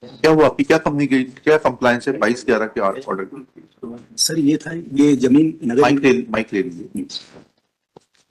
क्या हुआ आपकी क्या कंपनी क्या कंप्लायंस है 22/11 के ऑर्डर की? सर ये था, ये जमीन नगर माइक ले लीजिए।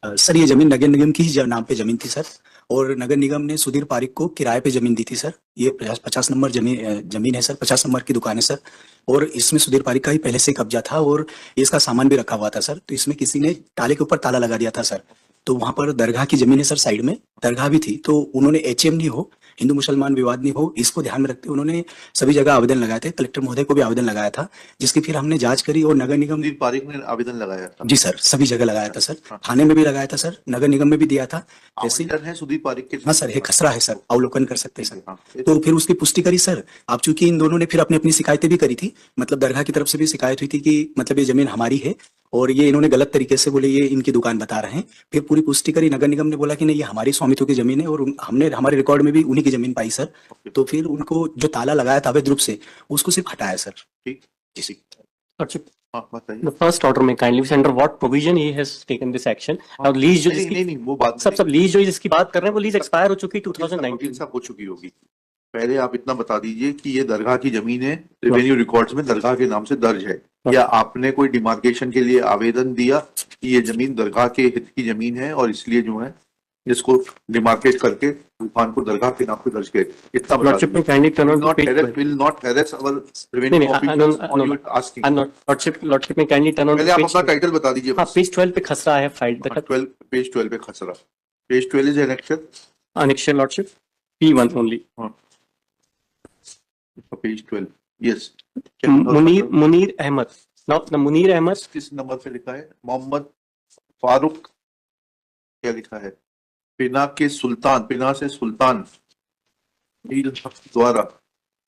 सर ये जमीन नगर निगम की ही नाम पे जमीन थी सर। और नगर निगम ने सुधीर पारिक को किराए पे जमीन दी थी सर। ये 50 नंबर जमीन है सर, 50 नंबर की दुकान है सर। और इसमें सुधीर पारिक का ही पहले से कब्जा था, और इसका सामान भी रखा हुआ था सर। तो इसमें किसी ने ताले के ऊपर ताला लगा दिया था सर। तो वहां पर दरगाह की जमीन है सर, साइड में दरगाह भी थी। तो उन्होंने एचएम नहीं हो, हिंदू मुसलमान विवाद नहीं हो, इसको ध्यान में रखते हुए उन्होंने सभी जगह आवेदन लगाए थे। कलेक्टर महोदय को भी आवेदन लगाया था, जिसकी फिर हमने जांच करी और नगर निगम। सुधीर पारिक ने आवेदन लगाया था? जी सर, सभी जगह लगाया था सर। हाँ। थाने में भी लगाया था सर, नगर निगम में भी दिया था। जैसे आवेदन है सुधीर पारिक के? हाँ सर, ये खसरा है सर, अवलोकन कर सकते हैं ठीक है, सर। हाँ। तो फिर उसकी पुष्टि करी सर। आप चूंकि इन दोनों ने फिर अपनी अपनी शिकायतें भी करी थी, मतलब दरगाह की तरफ से भी शिकायत हुई थी कि मतलब ये जमीन हमारी है, और ये इन्होंने गलत तरीके से बोले ये इनकी दुकान बता रहे हैं। फिर पूरी पुष्टि करी, नगर निगम ने बोला कि नहीं ये हमारी स्वामित्व की जमीन है, और हमने हमारे रिकॉर्ड में भी उन्हीं की जमीन पाई सर। तो फिर उनको जो ताला लगाया था अवैध रूप से, उसको सिर्फ हटाया सर। ठीक। जी सर। अच्छा, हाँ बताइए। the first order में kindly be under what provision he has taken this action? हाँ, और लीज जो नहीं जिसकी नहीं नहीं वो बात सब लीज जो जिसकी बात कर रहे हैं वो लीज एक्सपायर हो चुकी 2019 सब हो चुकी होगी। पहले आप इतना बता दीजिए कि ये दरगाह की जमीन है, रेवेन्यू रिकॉर्ड्स में दरगाह के नाम से दर्ज है, या आपने कोई डिमार्केशन के लिए आवेदन दिया कि ये जमीन दरगाह के हित की जमीन है और इसलिए जो है इसको डिमार्केट करके दुकान को दरगाह के नाम पे दर्ज किया? इतना बता Lordship में kindly turn on to page 12. will not harass our नहीं revenue नहीं officers on you asking. Lordship में kindly turn on पहले to आप page अपना टाइटल बता दीजिए हाँ बस। पेज 12 पे खसरा है फाइल द 12 पेज 12 पे खसरा। Page 12 is annexure. annexure Lordship P1 only. हाँ। Page 12 yes. Munir Ahmad. Now the Munir Ahmad किस नंबर पे लिखा है? मोहम्मद फारूक क्या लिखा है? पिना के सुल्तान, पिना से सुल्तान द्वारा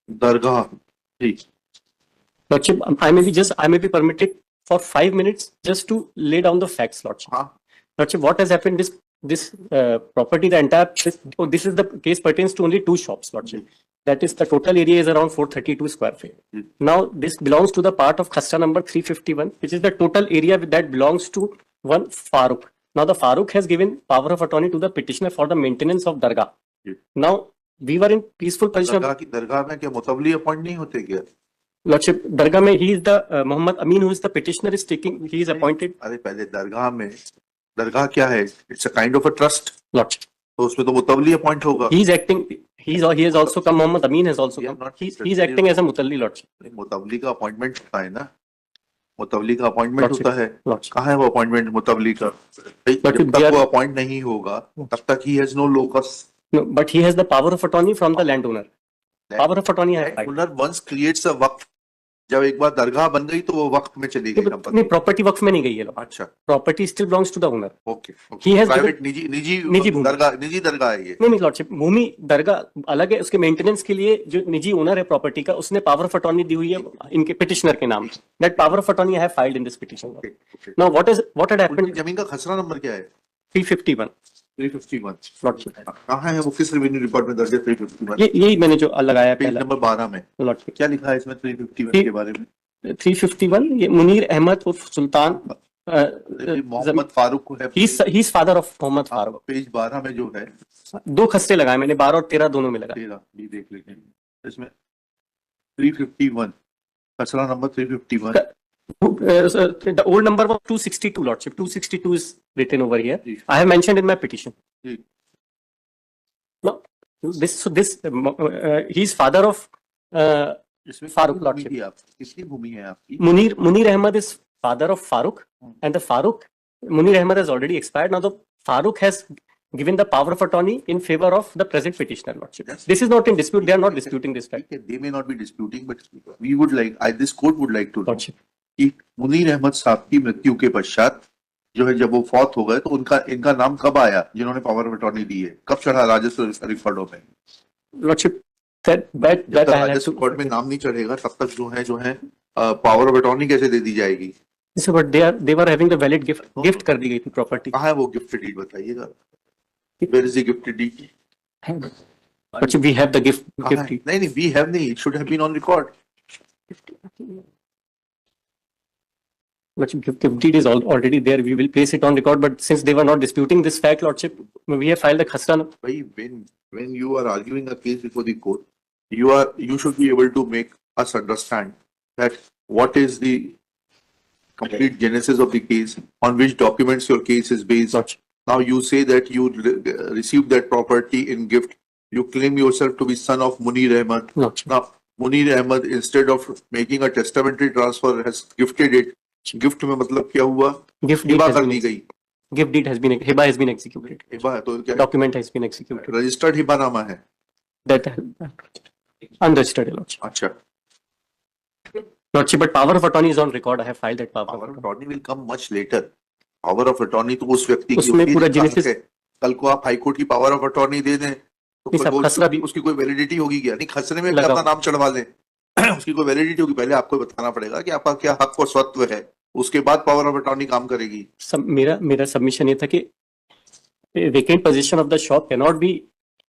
दरगाह। ठीक। Lordship, I may be permitted for 5 minutes just to lay down the facts, Lordship. हाँ। Lordship, what has happened? This property, the entire this is the case pertains to only 2 shops, Lordship. That is the total area is around 432 square feet. Now this belongs to the part of Khasta number 351, which is the total area that belongs to one Farooq. Now the Farooq has given power of attorney to the petitioner for the maintenance of Dargah. Now we were in peaceful position. दरगाह में क्या मुतवली appoint नहीं होते क्या? Lordship, Dargah mein he is the Muhammad Amin, who is the petitioner, is taking. He is appointed. अरे पहले दरगाह में, दरगाह क्या है? It's a kind of a trust. Lordship, तो उसमें तो मुतवली अपॉइंट होगा। he is acting. He has also come. Muhammad Amin has also come. He is acting as a mutalli, Lordship. मुतवली का अपॉइंटमेंट होता है ना, मुतवली का अपॉइंटमेंट होता है। Lordship. कहाँ है वो अपॉइंटमेंट मुतवली का? जब तक वो अपॉइंट नहीं होगा तब तक he has no locus. No, but he has the power of attorney from the landowner. Power of attorney है. Landowner once creates a वक्फ, जब एक बार दरगाह बन गई तो वो वक्त में चली गई। नहीं, प्रॉपर्टी वक्फ में नहीं गई है। अच्छा, property still belongs to the owner. Okay. He has private निजी दरगाह है ये। नहीं लॉर्डशिप, भूमि दरगाह अलग है, उसके मेंटेनेंस के लिए जो निजी ओनर है प्रॉपर्टी का, उसने पावर ऑफ अटॉर्नी दी हुई है इनके पिटिशनर के नाम। That power of attorney I have filed in this petition. Now what had happened? जमीन का खसरा नंबर क्या है? 351 लॉर्डशिप। कहाँ है वो, किस रेवेन्यू रिकॉर्ड में दर्ज है 351? यही मैंने जो लगाया पेज पहला नंबर 12 में। लॉर्डशिप क्या लिखा है इसमें 351 के बारे में? 351 ये मुनीर अहमद उर्फ सुल्तान मोहम्मद फारूक है। He is father of Mohammad Farooq. Page 12 में जो है 2 खस्ते लगाए मैंने, 12 और 13 दोनों में लगाए। 13 भी देख लेते हैं इसमें। 351 खसरा number 351। The old number was 262, Lordship. 262 is written over here. I have mentioned in my petition. No, he is father of Farooq, Lordship. किसकी भूमि है आपकी? Munir Ahmad is father of Farooq, and the Munir Ahmad has already expired. Now the Farooq has given the power of attorney in favor of the present petitioner, Lordship. This is not in dispute. They are not disputing this fact. They may not be disputing, but we would like, this court would like to know Lordship. कि मुनीर अहमद साहब की मृत्यु के पश्चात जो है, जब वो फौत हो गए तो इनका नाम कब आया, जिन्होंने पावर ऑफ अटॉर्नी दी है, कब चढ़ा राजस्व रिकॉर्डों में? Lordship, राजस्व रिकॉर्ड में नाम नहीं चढ़ेगा तब तक जो है पावर ऑफ अटॉर्नी कैसे दे दी जाएगी? but they were having the valid gift कर दी गई थी प्रॉपर्टी। कहाँ है वो गिफ्ट डीड, बताइएगा। Where is the gift deed? But we have the gift deed. नहीं, we have नहीं, it should have been on record. But gift deed is already there. We will place it on record. But since they were not disputing this fact, Lordship, we have filed a khasra. When you are arguing a case before the court, you should be able to make us understand that what is the complete genesis of the case, on which documents your case is based. Lordship. Now you say that you received that property in gift. You claim yourself to be son of Munir Ahmed. Lordship. Now Munir Ahmed, instead of making a testamentary transfer, has gifted it. Gift में मतलब क्या हुआ? Gift deed Hiba has कर been दी गई. gift deed has been hiba has been executed. Hiba है तो क्या? Document has been executed. Registered हिबानामा है. That unregistered, Your Lordship. अच्छा. Lordship, but power of attorney is on record. I have filed that power of power of attorney. Attorney will come much later. Power of attorney तो उस व्यक्ति की उसमें होती है पूरा जिसका genesis- हक है. कल को आप हाईकोर्ट की पावर ऑफ अटॉर्नी दे दें तो नहीं, फिर सब वो खसरा भी- उसकी कोई वैलिडिटी होगी क्या? नहीं, खसरे में भी लगाओ। अपना नाम चढ़वा लें. उसकी कोई वैलिडिटी होगी. पहले आपको बताना पड़ेगा कि आपका क्या हक और स्वत्व है. उसके बाद पावर ऑफ अटॉर्नी काम करेगी. मेरा सबमिशन ये था कि vacant possession of the shop cannot be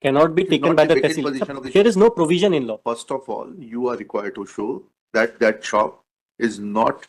taken not by the the vacant tehsil. position of the There is no provision in law. First of all, you are required to show that that shop is not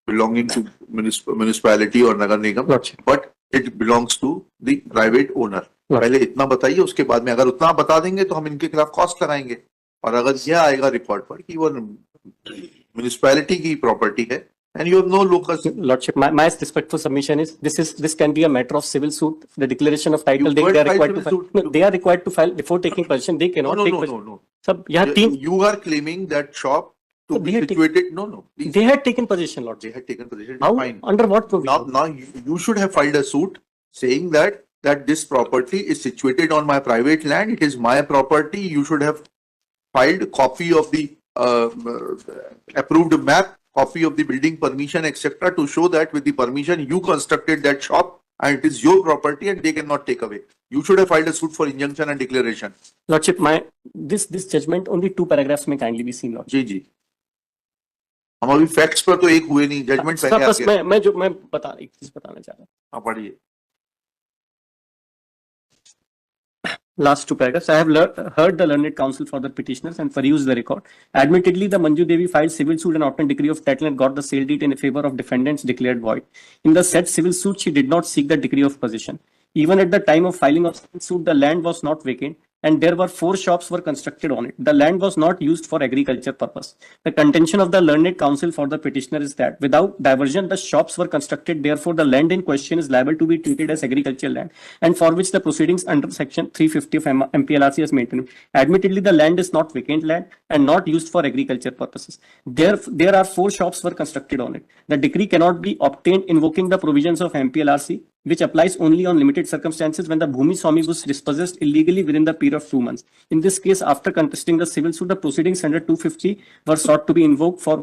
belonging to municipality or nagar nigam, Lordship. but it belongs to the private owner. Right. पहले इतना बताइए, उसके बाद में अगर उतना आप बता देंगे तो हम इनके खिलाफ कॉस्ट लगाएंगे. और अगर यह आएगा रिकॉर्ड पर कि वो म्युनिसिपैलिटी की प्रॉपर्टी है and you have no locus. Lordship, my respectful submission is this can be a matter of civil suit. The declaration of title You they can't are file required to civil file. suit. No, they are required to file before taking possession. They No, cannot no, take no, no, possession. no. Sab, यहाँ तीन You are claiming that shop to So be they had situated. No, no. Please. they had taken possession, Lordship. They had taken possession. How Fine. under what provision? Now you should have filed a suit saying that this property is situated on my private land. It is my property. You should have filed copy of the approved map, copy of the building permission, etc., to show that with the permission you constructed that shop and it is your property and they cannot take away. You should have filed a suit for injunction and declaration. Lordship, this judgment only 2 paragraphs may kindly be seen, Lordship. जी जी. हम अभी facts पर तो एक हुए नहीं, judgement sir, पहले बस आके. मैं एक चीज बताना चाह रहा हूँ. हाँ, पढ़िए. Last 2 paragraphs. I have heard the learned counsel for the petitioners and perused the record. Admittedly, the Manju Devi filed civil suit and obtained decree of title and got the sale deed in favor of defendants declared void. In the said civil suit, she did not seek the decree of possession. Even at the time of filing of civil suit, the land was not vacant and there were 4 shops were constructed on it. The land was not used for agriculture purpose. The contention of the learned counsel for the petitioner is that without diversion, the shops were constructed. Therefore, the land in question is liable to be treated as agricultural land and for which the proceedings under section 350 of MPLRC is maintained. Admittedly, the land is not vacant land and not used for agriculture purposes. There are 4 shops were constructed on it. The decree cannot be obtained invoking the provisions of MPLRC, which applies only on limited circumstances when the Bhumi Swami was dispossessed illegally within the period of 2 months. In this case, after contesting the civil suit, the proceedings under 250 were sought to be invoked for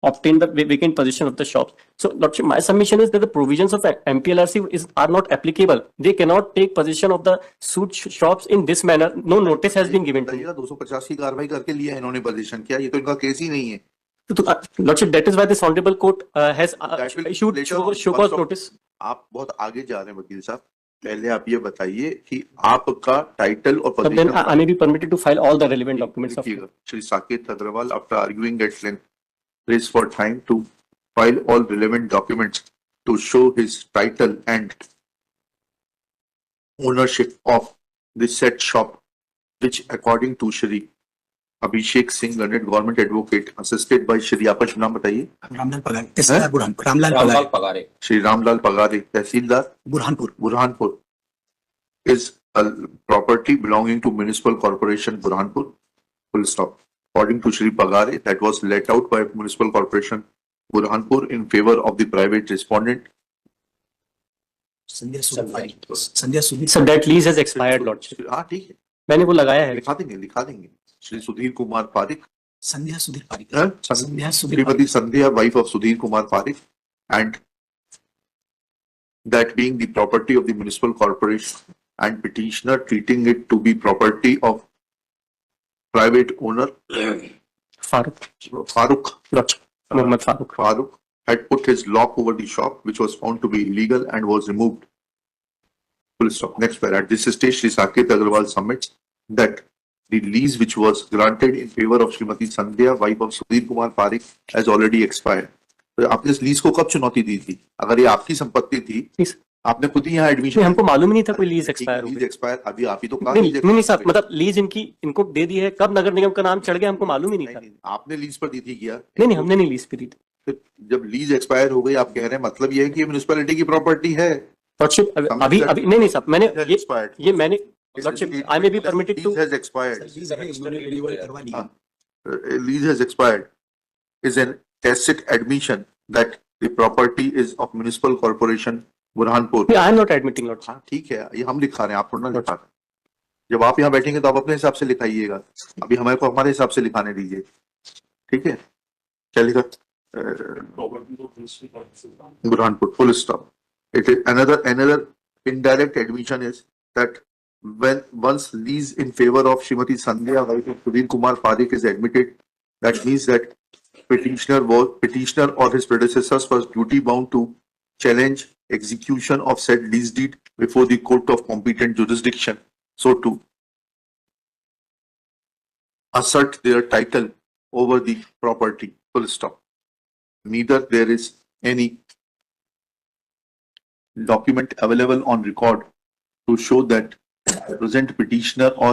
obtain the vacant possession of the shops. So, Lordship, my submission is that the provisions of MPLRC are not applicable. They cannot take possession of the suit shops in this manner. No notice has been given to me. 250 की कार्रवाई करके लिया इन्होंने position. क्या ये तो इनका case ही नहीं है. Lordship, that is why this honorable court has That will issued later show on, cause once of- notice. आप बहुत आगे जा रहे हैं वकील साहब. पहले आप ये बताइए कि आपका टाइटल और But then position I may be permitted to file all the relevant documents of लिखिएगा. Shri Saket Agarwal, after arguing at length, prays for time to file all relevant documents to show his title and ownership of the said shop, which according to Shri Abhishek Singh, learned government advocate, assisted by Shri, आपका शुभ नाम बताइए. रामलाल पगारे, तहसीलदार बुरहानपुर. रामलाल पगारे, श्री रामलाल पगारे, तहसीलदार Burhanpur. Burhanpur, is a property belonging to Municipal Corporation Burhanpur. Full stop. According to Shri Pagare, that was let out by Municipal Corporation Burhanpur in favor of the private respondent. Sandhya Sudhir. So that lease has expired, Lordship. हाँ, ठीक है. मैंने वो लगाया है. लिखा देंगे. श्री सुधीर कुमार पारिक. संध्या सुधीर पारिक. हाँ? संध्या Sudhir Srimati Sandhya, wife of Sudhir Kumar Parik, and that being the property of the municipal corporation and petitioner treating it to be property of private owner Farooq. Lordship. Muhammad Farooq. Farooq had put his lock over the shop, which was found to be illegal and was removed. Full stop. Next para. At this stage, Shri Saket Agarwal submits that the lease which was granted in favor of Srimati Sandhya, wife of Sudhir Kumar Parik, has already expired. तो आपने इस lease को कब चुनौती दी थी? अगर ये आपकी संपत्ति थी आपने खुद ही यहाँ एडमिशन नहीं, हमको मालूम ही नहीं था कोई लीज एक्सपायर हो लीज गई। एक्सपायर अभी आप ही तो कहा नहीं लीज नहीं नहीं साहब, expire मतलब लीज इनको दे दी है, कब नगर निगम का नाम चढ़ गया हमको मालूम ही नहीं नहीं, था। नहीं, आपने लीज पर दी थी क्या? नहीं नहीं, हमने नहीं लीज पे दी थी। फिर जब लीज एक्सपायर हो गई, आप कह रहे हैं मतलब ये है कि ये म्युनिसिपैलिटी की प्रॉपर्टी है। लॉर्डशिप समझ अभी गया। अभी नहीं नहीं साहब, मैंने It has ये expired. ये मैंने lordship I may be permitted to. Lease has expired. Lease अभी उन्होंने रिन्यूअल करवा ली है। Lease has expired is an tacit admission that the property is of municipal corporation Burhanpur. I am not admitting lordship. हाँ ठीक है, ये हम लिखा रहे हैं, आप थोड़ा ना लिखा रहे हैं। जब आप यहाँ बैठेंगे तो आप अपने हिसाब से लिखाइएगा, अभी हमारे को हमारे हिसाब से लिखाने दीजिए, ठीक है? क्या लिखा? Burhanpur, full stop. It is another indirect admission is that when once lease in favor of Srimati Sandhya wife of Sudhir Kumar Parekh is admitted, that means that petitioner or his predecessors was duty bound to challenge execution of said lease deed before the court of competent jurisdiction, so to assert their title over the property, full stop. Neither there is any document available on record to show that present petitioner or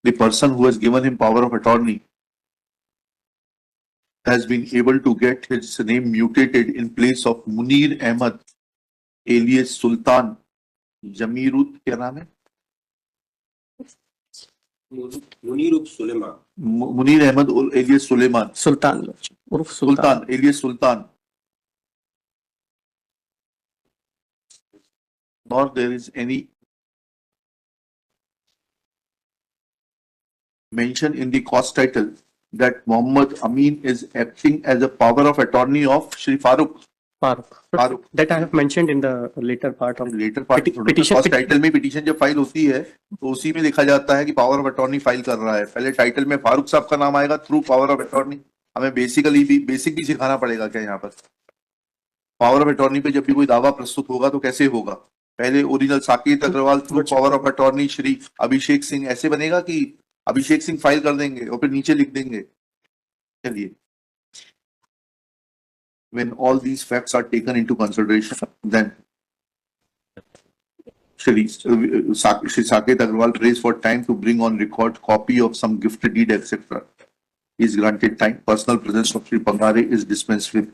the person who has given him power of attorney has been able to get his name mutated in place of Munir Ahmad alias Sultan Jamirut, क्या नाम है? Munir Suleiman. Munir Ahmad alias Suleiman, Sultan lordship उर्फ Sultan. Sultan alias Sultan. Nor there is any mention in the cost title that Muhammad Amin is acting as a power of attorney of Shri Farooq. Farooq. That I have mentioned in the later part of letter part petition- cost title में petition जब file होती है तो उसी में लिखा जाता है कि पावर ऑफ अटॉर्नी फाइल कर रहा है। पहले टाइटल में फारूक साहब का नाम आएगा थ्रू पावर ऑफ अटॉर्नी। हमें बेसिक भी सिखाना पड़ेगा क्या यहाँ पर? पावर ऑफ अटॉर्नी पे जब भी कोई दावा प्रस्तुत होगा तो कैसे होगा? पहले original Saket Agarwal through power of attorney Shri Abhishek Singh, ऐसे बनेगा कि अभिषेक सिंह फाइल कर देंगे और फिर नीचे लिख देंगे। चलिए, when all these facts are taken into consideration, then Shri Saket Agarwal prays for time to bring on record copy of some gift deed, etc. Is granted time. Personal presence of Shri Pangare is dispensed with.